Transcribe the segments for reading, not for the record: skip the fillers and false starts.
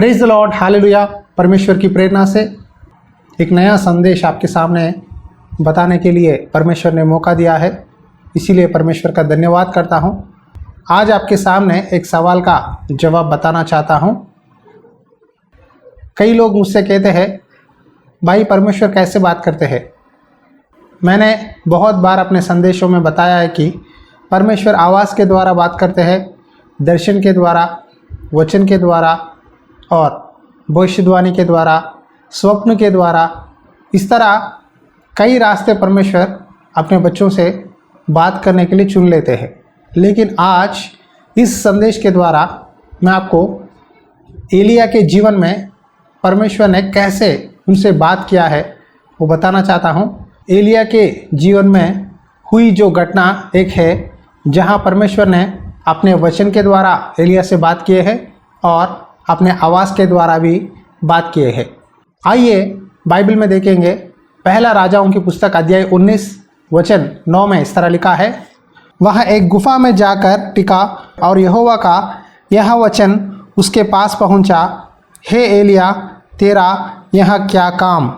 Praise the Lord, hallelujah. परमेश्वर की प्रेरणा से एक नया संदेश आपके सामने बताने के लिए परमेश्वर ने मौका दिया है, इसीलिए परमेश्वर का धन्यवाद करता हूं। आज आपके सामने एक सवाल का जवाब बताना चाहता हूं। कई लोग मुझसे कहते हैं, भाई परमेश्वर कैसे बात करते हैं। मैंने बहुत बार अपने संदेशों में बताया है कि परमेश्वर आवाज़ के द्वारा बात करते हैं, दर्शन के द्वारा, वचन के द्वारा और भविष्यवाणी के द्वारा, स्वप्न के द्वारा। इस तरह कई रास्ते परमेश्वर अपने बच्चों से बात करने के लिए चुन लेते हैं। लेकिन आज इस संदेश के द्वारा मैं आपको एलिया के जीवन में परमेश्वर ने कैसे उनसे बात किया है वो बताना चाहता हूँ। एलिया के जीवन में हुई जो घटना एक है जहाँ परमेश्वर ने अपने वचन के द्वारा एलिया से बात किए है और अपने आवाज़ के द्वारा भी बात किए हैं। आइए बाइबल में देखेंगे। पहला राजाओं की पुस्तक अध्याय 19 वचन 9 में इस तरह लिखा है, वह एक गुफा में जाकर टिका और यहोवा का यह वचन उसके पास पहुंचा, हे एलिया, तेरा यहाँ क्या काम।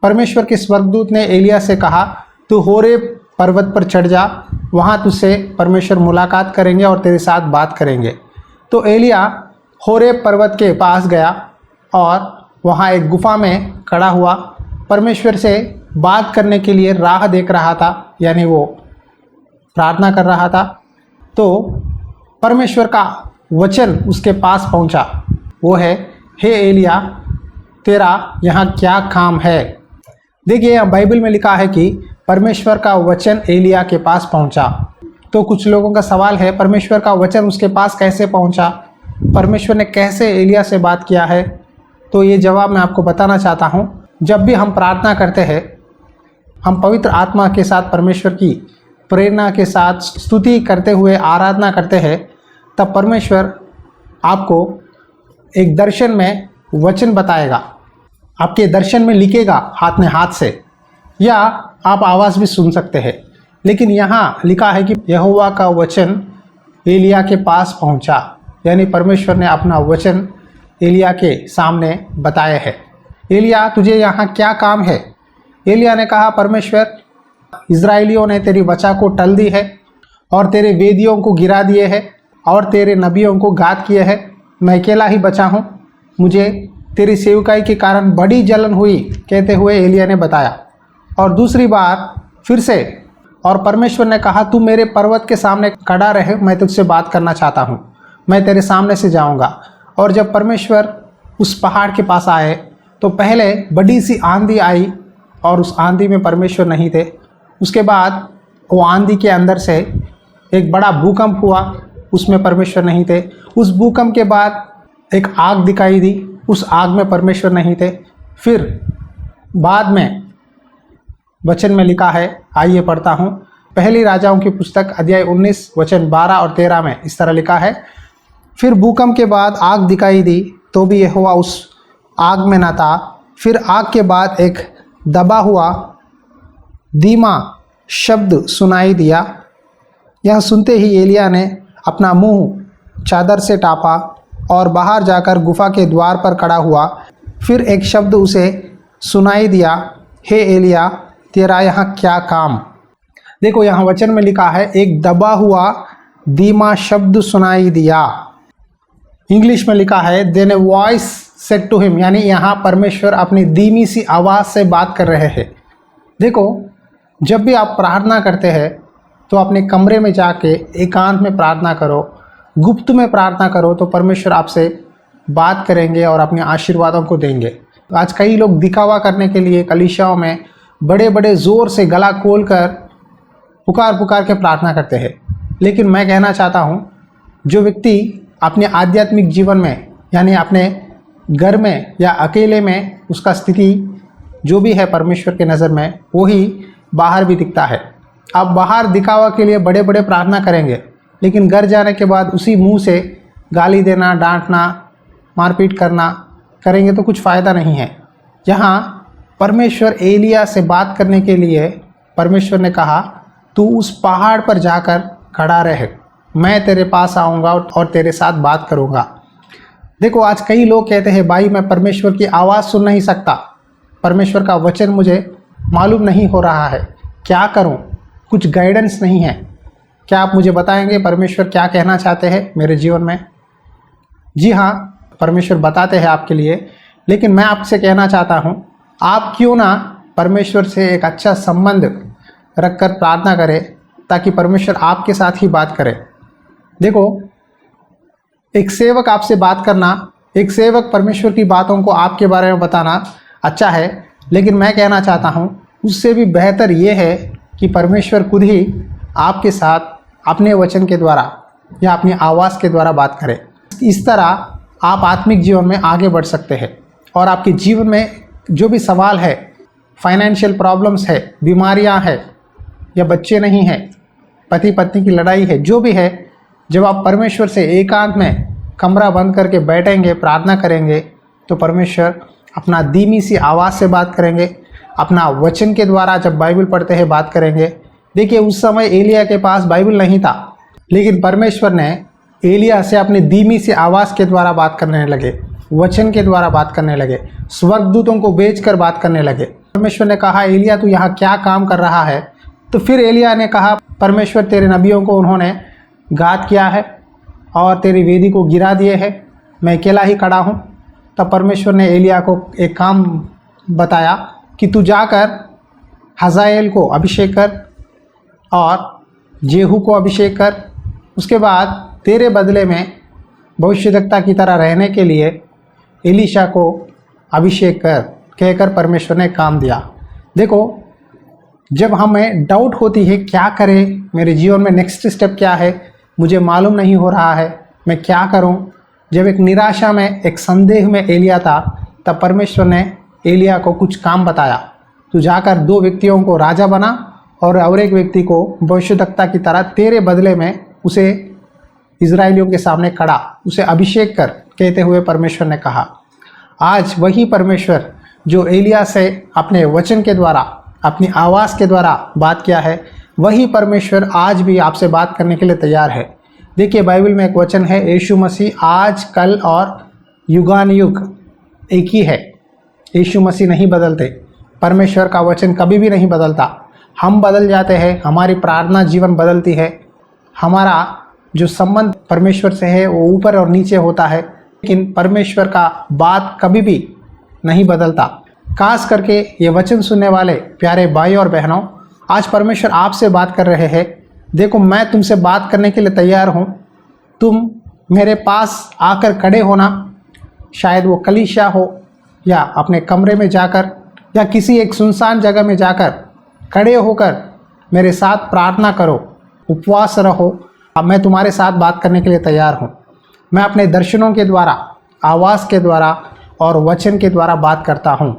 परमेश्वर के स्वर्गदूत ने एलिया से कहा, तू होरेब पर्वत पर चढ़ जा, वहाँ तुझसे परमेश्वर मुलाकात करेंगे और तेरे साथ बात करेंगे। तो एलिया होरेब पर्वत के पास गया और वहाँ एक गुफा में खड़ा हुआ, परमेश्वर से बात करने के लिए राह देख रहा था, यानी वो प्रार्थना कर रहा था। तो परमेश्वर का वचन उसके पास पहुँचा, वो है, हे एलिया, तेरा यहाँ क्या काम है। देखिए यहाँ बाइबल में लिखा है कि परमेश्वर का वचन एलिया के पास पहुँचा। तो कुछ लोगों का सवाल है, परमेश्वर का वचन उसके पास कैसे पहुँचा, परमेश्वर ने कैसे एलिया से बात किया है। तो ये जवाब मैं आपको बताना चाहता हूँ। जब भी हम प्रार्थना करते हैं, हम पवित्र आत्मा के साथ परमेश्वर की प्रेरणा के साथ स्तुति करते हुए आराधना करते हैं, तब परमेश्वर आपको एक दर्शन में वचन बताएगा, आपके दर्शन में लिखेगा हाथ में हाथ से, या आप आवाज़ भी सुन सकते हैं। लेकिन यहाँ लिखा है कि यहोवा का वचन एलिया के पास पहुँचा, यानी परमेश्वर ने अपना वचन एलिया के सामने बताया है। एलिया, तुझे यहाँ क्या काम है। एलिया ने कहा, परमेश्वर, इज़राइलियों ने तेरी वचा को टल दी है और तेरे वेदियों को गिरा दिए हैं और तेरे नबियों को घात किए हैं। मैं अकेला ही बचा हूँ, मुझे तेरी सेवकाई के कारण बड़ी जलन हुई, कहते हुए एलिया ने बताया। और दूसरी बार फिर से, और परमेश्वर ने कहा, तू मेरे पर्वत के सामने खड़ा रहे, मैं तुझसे बात करना चाहता हूँ, मैं तेरे सामने से जाऊँगा। और जब परमेश्वर उस पहाड़ के पास आए तो पहले बड़ी सी आंधी आई और उस आंधी में परमेश्वर नहीं थे। उसके बाद वो आंधी के अंदर से एक बड़ा भूकंप हुआ, उसमें परमेश्वर नहीं थे। उस भूकंप के बाद एक आग दिखाई दी, उस आग में परमेश्वर नहीं थे। फिर बाद में वचन में लिखा है, आइए पढ़ता हूँ। पहली राजाओं की पुस्तक अध्याय 19 वचन 12 और 13 में इस तरह लिखा है, फिर भूकंप के बाद आग दिखाई दी, तो भी यहोवा उस आग में न था। फिर आग के बाद एक दबा हुआ धीमा शब्द सुनाई दिया। यह सुनते ही एलिया ने अपना मुंह चादर से टापा और बाहर जाकर गुफा के द्वार पर खड़ा हुआ। फिर एक शब्द उसे सुनाई दिया, हे एलिया, तेरा यहाँ क्या काम। देखो यहाँ वचन में लिखा है, एक दबा हुआ धीमा शब्द सुनाई दिया। इंग्लिश में लिखा है, then a voice said to him, यानी यहाँ परमेश्वर अपनी धीमी सी आवाज़ से बात कर रहे हैं। देखो, जब भी आप प्रार्थना करते हैं तो अपने कमरे में जाके एकांत में प्रार्थना करो, गुप्त में प्रार्थना करो, तो परमेश्वर आपसे बात करेंगे और अपने आशीर्वादों को देंगे। आज कई लोग दिखावा करने के लिए कलीसियाओं में बड़े बड़े ज़ोर से गला खोल कर पुकार के प्रार्थना करते हैं। लेकिन मैं कहना चाहता हूँ, जो व्यक्ति अपने आध्यात्मिक जीवन में, यानी अपने घर में या अकेले में, उसका स्थिति जो भी है परमेश्वर के नज़र में, वही बाहर भी दिखता है। आप बाहर दिखावा के लिए बड़े बड़े प्रार्थना करेंगे, लेकिन घर जाने के बाद उसी मुंह से गाली देना, डांटना, मारपीट करना करेंगे तो कुछ फ़ायदा नहीं है। यहाँ परमेश्वर एलिया से बात करने के लिए परमेश्वर ने कहा, तू उस पहाड़ पर जाकर खड़ा रहे, मैं तेरे पास आऊँगा और तेरे साथ बात करूँगा। देखो, आज कई लोग कहते हैं भाई मैं परमेश्वर की आवाज़ सुन नहीं सकता, परमेश्वर का वचन मुझे मालूम नहीं हो रहा है, क्या करूं, कुछ गाइडेंस नहीं है। क्या आप मुझे बताएंगे परमेश्वर क्या कहना चाहते हैं मेरे जीवन में? जी हाँ, परमेश्वर बताते हैं आपके लिए, लेकिन मैं आपसे कहना चाहता हूँ, आप क्यों ना परमेश्वर से एक अच्छा संबंध रखकर प्रार्थना करें ताकि परमेश्वर आपके साथ ही बात करे। देखो, एक सेवक आपसे बात करना, एक सेवक परमेश्वर की बातों को आपके बारे में बताना अच्छा है, लेकिन मैं कहना चाहता हूँ उससे भी बेहतर ये है कि परमेश्वर खुद ही आपके साथ अपने वचन के द्वारा या अपनी आवाज़ के द्वारा बात करे। इस तरह आप आत्मिक जीवन में आगे बढ़ सकते हैं और आपके जीवन में जो भी सवाल है, फाइनेंशियल प्रॉब्लम्स है, बीमारियां है या बच्चे नहीं हैं, पति पत्नी की लड़ाई है, जो भी है, जब आप परमेश्वर से एकांत में कमरा बंद करके बैठेंगे, प्रार्थना करेंगे, तो परमेश्वर अपना धीमी सी आवाज़ से बात करेंगे, अपना वचन के द्वारा जब बाइबल पढ़ते हैं बात करेंगे। देखिए, उस समय एलिया के पास बाइबल नहीं था, लेकिन परमेश्वर ने एलिया से अपनी धीमी सी आवाज़ के द्वारा बात करने लगे, वचन के द्वारा बात करने लगे, स्वर्गदूतों को भेजकर बात करने लगे। परमेश्वर ने कहा, एलिया तू यहाँ क्या काम कर रहा है? तो फिर एलिया ने कहा, परमेश्वर तेरे नबियों को उन्होंने घात किया है और तेरी वेदी को गिरा दिए है, मैं अकेला ही खड़ा हूँ। तब परमेश्वर ने एलिया को एक काम बताया कि तू जाकर हजाएल को अभिषेक कर और जेहू को अभिषेक कर, उसके बाद तेरे बदले में भविष्यद्वक्ता की तरह रहने के लिए एलीशा को अभिषेक कर, कहकर परमेश्वर ने काम दिया। देखो, जब हमें डाउट होती है क्या करें, मेरे जीवन में नेक्स्ट स्टेप क्या है, मुझे मालूम नहीं हो रहा है, मैं क्या करूं, जब एक निराशा में, एक संदेह में एलिया था, तब परमेश्वर ने एलिया को कुछ काम बताया। तू जाकर 2 व्यक्तियों को राजा बना और एक व्यक्ति को भविष्यद्वक्ता की तरह तेरे बदले में उसे इजराइलियों के सामने खड़ा, उसे अभिषेक कर, कहते हुए परमेश्वर ने कहा। आज वही परमेश्वर जो एलिया से अपने वचन के द्वारा, अपनी आवाज़ के द्वारा बात किया है, वही परमेश्वर आज भी आपसे बात करने के लिए तैयार है। देखिए, बाइबल में एक वचन है, यीशु मसीह आज, कल और युगानुयुग एक ही है। यीशु मसीह नहीं बदलते, परमेश्वर का वचन कभी भी नहीं बदलता। हम बदल जाते हैं, हमारी प्रार्थना जीवन बदलती है, हमारा जो संबंध परमेश्वर से है वो ऊपर और नीचे होता है, लेकिन परमेश्वर का बात कभी भी नहीं बदलता। खास करके ये वचन सुनने वाले प्यारे भाई और बहनों, आज परमेश्वर आपसे बात कर रहे हैं। देखो, मैं तुमसे बात करने के लिए तैयार हूँ, तुम मेरे पास आकर खड़े होना। शायद वो कलीसिया हो या अपने कमरे में जाकर या किसी एक सुनसान जगह में जाकर खड़े होकर मेरे साथ प्रार्थना करो, उपवास रहो। अब मैं तुम्हारे साथ बात करने के लिए तैयार हूँ। मैं अपने दर्शनों के द्वारा, आवाज़ के द्वारा और वचन के द्वारा बात करता हूँ।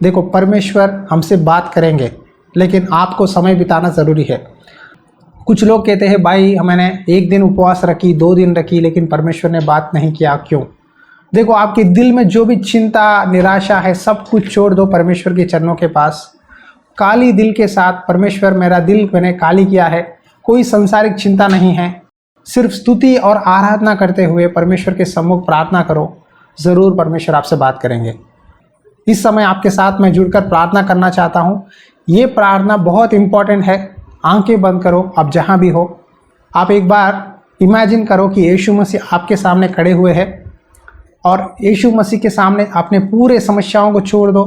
देखो, परमेश्वर हमसे बात करेंगे, लेकिन आपको समय बिताना ज़रूरी है। कुछ लोग कहते हैं भाई मैंने 1 दिन उपवास रखी, 2 दिन रखी, लेकिन परमेश्वर ने बात नहीं किया, क्यों? देखो, आपके दिल में जो भी चिंता, निराशा है, सब कुछ छोड़ दो परमेश्वर के चरणों के पास। काली दिल के साथ, परमेश्वर मेरा दिल मैंने खाली किया है, कोई संसारिक चिंता नहीं है, सिर्फ स्तुति और आराधना करते हुए परमेश्वर के सम्मुख प्रार्थना करो, ज़रूर परमेश्वर आपसे बात करेंगे। इस समय आपके साथ मैं जुड़कर प्रार्थना करना चाहता हूँ। ये प्रार्थना बहुत इम्पॉर्टेंट है। आंखें बंद करो, आप जहाँ भी हो। आप एक बार इमेजिन करो कि यीशु मसीह आपके सामने खड़े हुए हैं और यीशु मसीह के सामने अपने पूरे समस्याओं को छोड़ दो।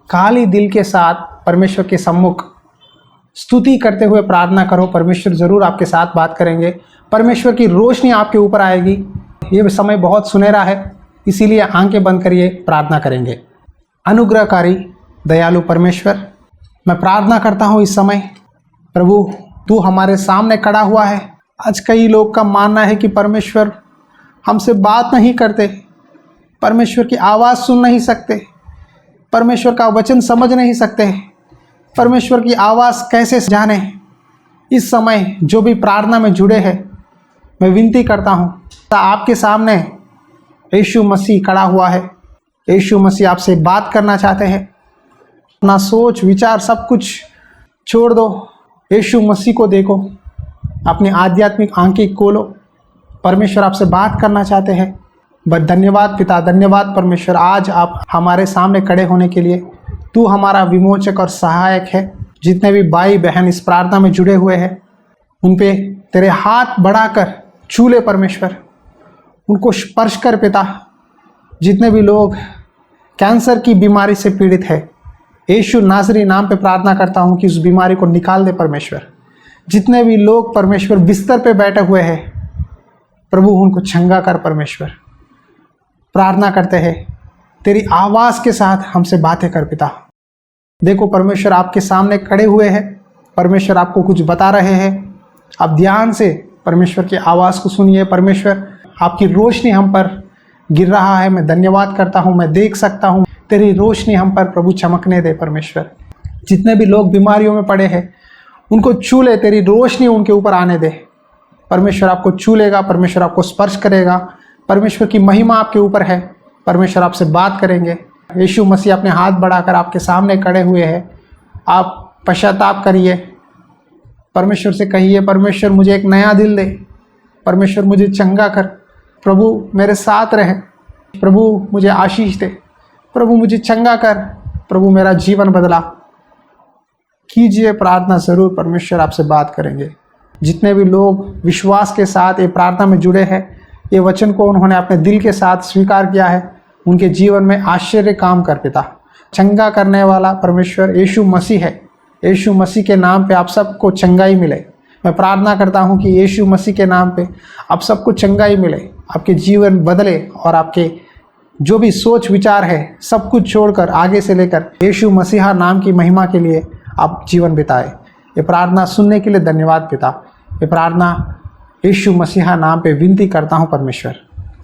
खाली दिल के साथ परमेश्वर के सम्मुख स्तुति करते हुए प्रार्थना करो, परमेश्वर ज़रूर आपके साथ बात करेंगे। परमेश्वर की रोशनी आपके ऊपर आएगी। ये समय बहुत सुनहरा है, इसीलिए आंखें बंद करिए, प्रार्थना करेंगे। अनुग्रहकारी दयालु परमेश्वर, मैं प्रार्थना करता हूँ इस समय, प्रभु तू हमारे सामने खड़ा हुआ है। आज कई लोग का मानना है कि परमेश्वर हमसे बात नहीं करते, परमेश्वर की आवाज़ सुन नहीं सकते, परमेश्वर का वचन समझ नहीं सकते, परमेश्वर की आवाज़ कैसे जाने। इस समय जो भी प्रार्थना में जुड़े हैं, मैं विनती करता हूँ, आपके सामने यीशु मसीह खड़ा हुआ है। यीशु मसीह आपसे बात करना चाहते हैं। अपना सोच विचार सब कुछ छोड़ दो, यीशु मसीह को देखो, अपनी आध्यात्मिक आंखें खोलो। परमेश्वर आपसे बात करना चाहते हैं। धन्यवाद पिता, धन्यवाद परमेश्वर, आज आप हमारे सामने खड़े होने के लिए। तू हमारा विमोचक और सहायक है। जितने भी भाई बहन इस प्रार्थना में जुड़े हुए हैं, उन पे तेरे हाथ बढ़ाकर छू ले परमेश्वर, उनको स्पर्श कर पिता। जितने भी लोग कैंसर की बीमारी से पीड़ित है, यीशु नासरी नाम पे प्रार्थना करता हूँ कि उस बीमारी को निकाल दे परमेश्वर। जितने भी लोग परमेश्वर बिस्तर पे बैठे हुए हैं, प्रभु उनको चंगा कर परमेश्वर। प्रार्थना करते हैं, तेरी आवाज़ के साथ हमसे बातें कर पिता। देखो परमेश्वर आपके सामने खड़े हुए हैं, परमेश्वर आपको कुछ बता रहे हैं। आप ध्यान से परमेश्वर की आवाज़ को सुनिए। परमेश्वर आपकी रोशनी हम पर गिर रहा है। मैं धन्यवाद करता हूँ, मैं देख सकता हूँ तेरी रोशनी हम पर प्रभु चमकने दे परमेश्वर। जितने भी लोग बीमारियों में पड़े हैं, उनको छू ले, तेरी रोशनी उनके ऊपर आने दे परमेश्वर। आपको छू लेगा परमेश्वर, आपको स्पर्श करेगा परमेश्वर। की महिमा आपके ऊपर है परमेश्वर, आपसे बात करेंगे। यीशु मसीह अपने हाथ बढ़ाकर आपके सामने खड़े हुए हैं। आप पश्चाताप करिए, परमेश्वर से कहिए, परमेश्वर मुझे एक नया दिल दे, परमेश्वर मुझे चंगा कर, प्रभु मेरे साथ रहे, प्रभु मुझे आशीष दे, प्रभु मुझे चंगा कर, प्रभु मेरा जीवन बदला। कीजिए प्रार्थना, ज़रूर परमेश्वर आपसे बात करेंगे। जितने भी लोग विश्वास के साथ ये प्रार्थना में जुड़े हैं, ये वचन को उन्होंने अपने दिल के साथ स्वीकार किया है, उनके जीवन में आश्चर्य काम कर पिता। चंगा करने वाला परमेश्वर यीशु मसीह है। यीशु मसीह के नाम पे आप सबको चंगाई मिले। मैं प्रार्थना करता हूँ कि यीशु मसीह के नाम पे आप सबको चंगाई मिले, आपके जीवन बदले और आपके जो भी सोच विचार है सब कुछ छोड़कर आगे से लेकर यीशु मसीहा नाम की महिमा के लिए आप जीवन बिताए। ये प्रार्थना सुनने के लिए धन्यवाद पिता। ये प्रार्थना यीशु मसीहा नाम पे विनती करता हूँ परमेश्वर,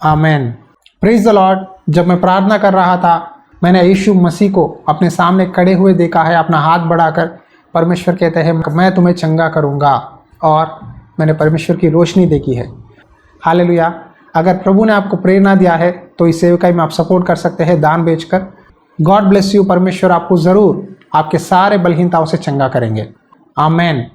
आमेन। Praise the Lord. जब मैं प्रार्थना कर रहा था, मैंने यीशु मसीह को अपने सामने खड़े हुए देखा है, अपना हाथ बढ़ाकर। परमेश्वर कहते हैं मैं तुम्हें चंगा करूँगा, और मैंने परमेश्वर की रोशनी देखी है। हालेलुया। अगर प्रभु ने आपको प्रेरणा दिया है तो इस सेवकाई में आप सपोर्ट कर सकते हैं दान बेचकर। God bless you. परमेश्वर आपको ज़रूर आपके सारे बलहीनताओं से चंगा करेंगे। आमेन।